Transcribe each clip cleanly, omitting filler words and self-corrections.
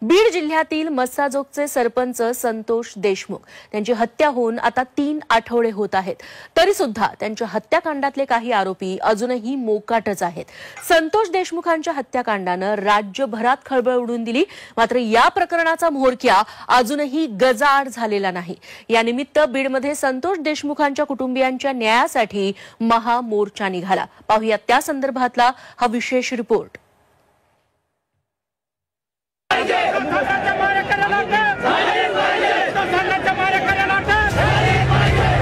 बीड जिल्ह्यातील मस्साजोगचे सरपंच संतोष देशमुख त्यांची हत्या होऊन आता 3 आठवडे होत आहेत, तरी सुद्धा त्यांच्या हत्याकांडातले काही आरोपी अजूनही मोकाटच आहेत। संतोष देशमुखांच्या हत्याकांडाने राज्यभरात खळबळ उडून दिली, मात्र या प्रकरणाचा म्होरक्या अजूनही गजाआड झालेला नाही। यानिमित्त बीडमध्ये संतोष देशमुखांच्या कुटुंबियांच्या न्यायासाठी महामोर्चा निघाला। पाहूया त्या संदर्भातला हा विशेष रिपोर्ट।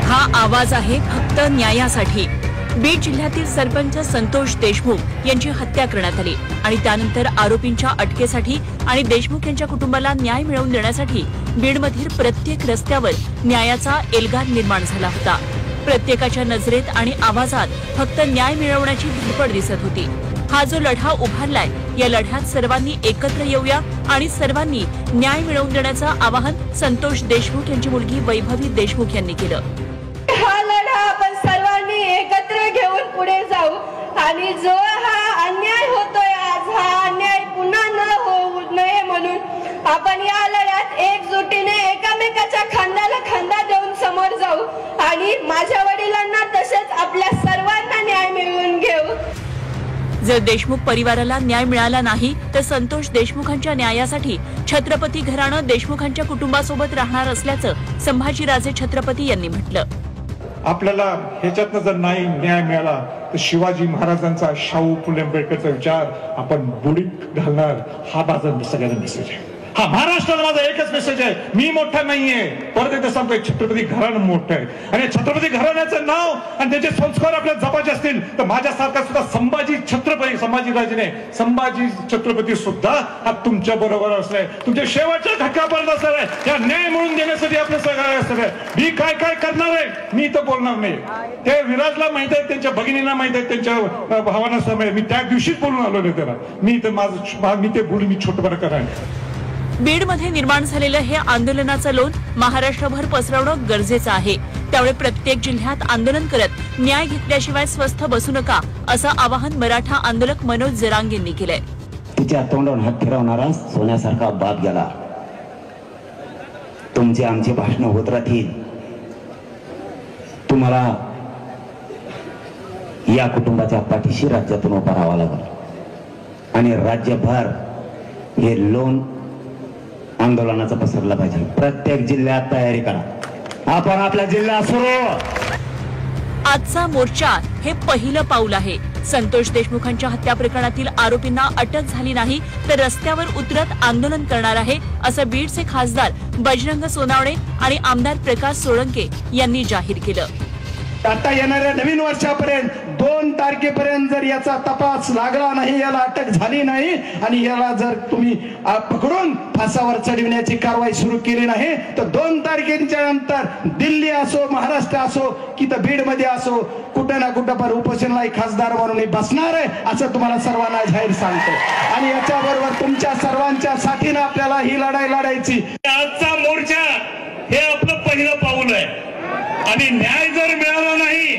हा आवाज आहे फक्त न्यायासाठी। बीड जिल्ह्यातील सरपंच संतोष देशमुख यांची हत्या करण्यात आली आणि त्यानंतर आरोपींच्या अटकेसाठी आणि देशमुख यांच्या कुटुंबाला न्याय मिळवून देण्यासाठी बीडमधील प्रत्येक रस्त्यावर न्यायाचा एल्गार निर्माण झाला होता। प्रत्येकाच्या नजरेत आणि आवाजात फक्त न्याय मिळवण्याची धडपड दिसत होती। हा जो लढा उभारलाय, या लढ्यात सर्वांनी एकत्र येऊया आणि सर्वांनी न्याय मिळवून देण्याचं आवाहन संतोष देशमुख यांची मुलगी वैभवी देशमुख यांनी केलं। हा लढा आपण सर्वांनी एकत्र घेऊन पुढे जाऊ आणि जो हा अन्याय होतोय आज, हा अन्याय पुन्हा न होऊ नये म्हणून आपण या लढ्यात एकजुटीने एकामेकाच्या खांद्याला खांदा देऊन समोर जाऊ आणि माझ्या वडिलांना तसेच आपल्या सर्वांना न्याय मिळवून घेऊ। जर देशमुख परिवाराला न्याय मिळाला नाही तर संतोष देशमुखांच्या न्यायासाठी छत्रपती घराणं देशमुखांच्या कुटुंबासोबत राहणार असल्याचं संभाजीराजे छत्रपती यांनी म्हटलं। आपल्याला ह्याच्यातनं जर नाही न्याय मिळाला तर शिवाजी महाराजांचा, शाहू फुले आंबेडकरचा विचार आपण बुडीत घालणार, हा माझा सगळ्यांना मेसेज आहे। हा महाराष्ट्राला माझा एकच मेसेज आहे, मी मोठा नाहीये, परत एकदा सांगतोय छत्रपती घराणं मोठं आहे आणि छत्रपती घराण्याचं नाव आणि त्याचे संस्कार आपल्याला जपायचे असतील तर माझ्यासारखा सुद्धा संभाजी छत्रपती सुद्धा हा तुमच्या बरोबर असलाय, तुमच्या शेवटच्या घटकापर्यंत असणार आहे। या न्याय मिळवून देण्यासाठी आपलं सगळं मी काय काय करणार आहे मी तर बोलणार नाही। ते विराजला माहित आहे, त्यांच्या भगिनींना माहित आहे, त्यांच्या भावांना समय मी त्या दिवशीच बोलून आलो नाही त्याला, मी ते बोलून मी छोटं करायला। बीडमध्ये निर्माण झालेलं हे आंदोलनाचं लोण महाराष्ट्रभर पसरवणं गरजेचं आहे। त्यामुळे प्रत्येक जिल्ह्यात आंदोलन करत न्याय घेतल्याशिवाय स्वस्थ बसू नका, असं आवाहन मराठा आंदोलक मनोज जरांगे यांनी केलंय। तिच्या तोंडावर हात फिरवणारा सोन्यासारखा बाप गेला, तुमचे आमचे भाषण होत राहतील, तुम्हाला या कुटुंबाच्या पाठीशी राज्यातून उभा राहावं लागेल आणि राज्यभर हे लोन आंदोलनाचं पसरलं पाहिजे। प्रत्येक जिल्ह्यात तयारी करा, आपण आपल्या जिल्ह्यात सुरू। आजचा मोर्चा हे पहिलं पाऊल आहे। संतोष देशमुखांच्या हत्या प्रकरणातील आरोपींना अटक झाली नाही तर रस्त्यावर उतरत आंदोलन करणार आहे, असं बीडचे खासदार बजरंग सोनावणे आणि आमदार प्रकाश सोळंके यांनी जाहीर केलं। आता येणाऱ्या नवीन वर्षापर्यंत 2 तारखेपर्यंत जर याचा तपास लागला नाही, याला अटक झाली नाही आणि याला जर तुम्ही पकडून फासावर चढविण्याची कारवाई सुरू केली नाही तर 2 तारखेच्या नंतर दिल्ली असो, महाराष्ट्र असो की तर बीड मध्ये असो, कुठे ना कुठे पण उपोषणला खासदार म्हणून बसणार आहे, असं तुम्हाला सर्वांना जाहीर सांगतो। आणि याच्याबरोबर तुमच्या सर्वांच्या साथीने आपल्याला ही लढाई लढायची। आजचा मोर्चा हे आपलं पहिलं पाऊल आहे आणि न्याय जर मिळाला नाही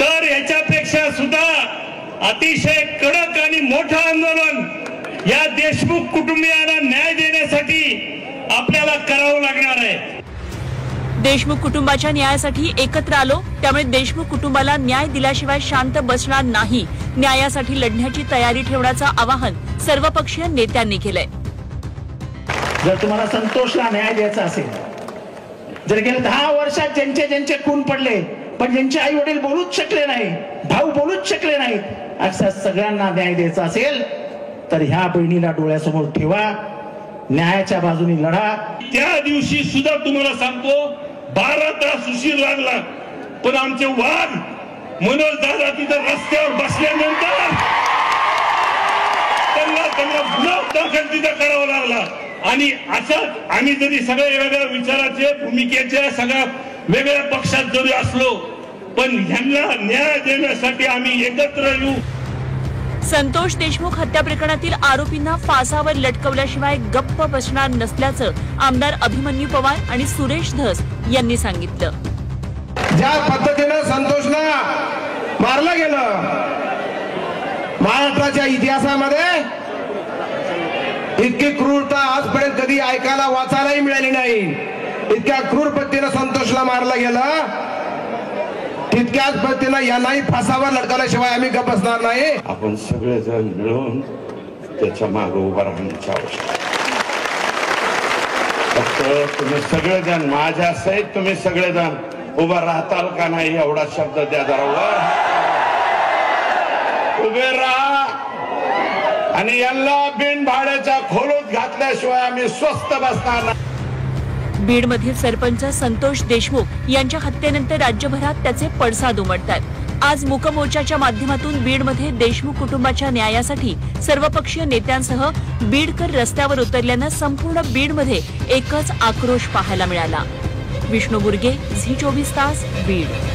तर याच्यापेक्षा सुद्धा अतिशय कडक आणि मोठं आंदोलन या देशमुख कुटुंबियांना न्याय देण्यासाठी आपल्याला करावं लागणार आहे। देशमुख कुटुंबाच्या न्यायासाठी एकत्र आलो, त्यामुळे देशमुख कुटुंबाला न्याय दिल्याशिवाय शांत बसणार नाही, न्यायासाठी लढण्याची तयारी ठेवण्याचं आवाहन सर्वपक्षीय नेत्यांनी केलंय। जर तुम्हाला संतोषला न्याय द्यायचा असेल, जर गेल्या 10 वर्षात ज्यांचे खून पडले पण ज्यांचे आई वडील बोलूच शकले नाही, भाऊ बोलूच शकले नाहीत, अशा सगळ्यांना न्याय द्यायचा असेल तर ह्या बहिणीला डोळ्यासमोर ठेवा, न्यायाच्या बाजूने लढा। त्या दिवशी सुद्धा तुम्हाला सांगतो 12 तास उशीर लागला, पण आमचे वाघ मनोज दादा तिथं रस्त्यावर बसल्यानंतर त्यांना गुन्हा दाखल तिथं करावा लागला। आणि असं आम्ही जरी सगळ्या वेगळ्या विचाराचे, भूमिकेचे, सगळ्या वेगळ्या पक्षात जरी असलो पण ह्यांना न्याय देण्यासाठी आम्ही एकत्र येऊ। संतोष देशमुख हत्या प्रकरणातील आरोपींना फासावर लटकवल्याशिवाय गप्प बसणार नसल्याचं आमदार अभिमन्यू पवार आणि सुरेश धस यांनी सांगितलं। ज्या पद्धतीने संतोषला मारलं गेलं, महाराष्ट्राच्या इतिहासामध्ये इतकी क्रूरता आजपर्यंत ऐकायला वाचायलाही मिळाली नाही. इतक्या क्रूर पद्धतीनं संतोषला मारला गेला, तितक्याच पद्धतीनं यांनाही फासावर लटकवल्याशिवाय आम्ही गप्प बसणार नाही. आपण सगळेजण मिळून त्याच्या मागे उभं राहण्याची आवश्यकता. फक्त तुम्ही सगळेजण माझ्या सहित तुम्ही सगळेजण उभं राहताल का नाही एवढा शब्द द्या जरा. उभे राहा आणि यांना बिन भाड्याच्या खोलीत घातल्याशिवाय आम्ही स्वस्थ बसणार नाही. बीडमधील सरपंच संतोष देशमुख यांच्या हत्येनंतर राज्यभरात त्याचे पडसाद उमटतात. आज मूक मोर्चाच्या माध्यमातून बीडमध्ये देशमुख कुटुंबाच्या न्यायासाठी सर्वपक्षीय नेत्यांसह बीडकर रस्त्यावर उतरल्यानं संपूर्ण बीडमध्ये एकच आक्रोश पाहायला मिळाला. विष्णू बुर्गे, झी 24 तास, बीड.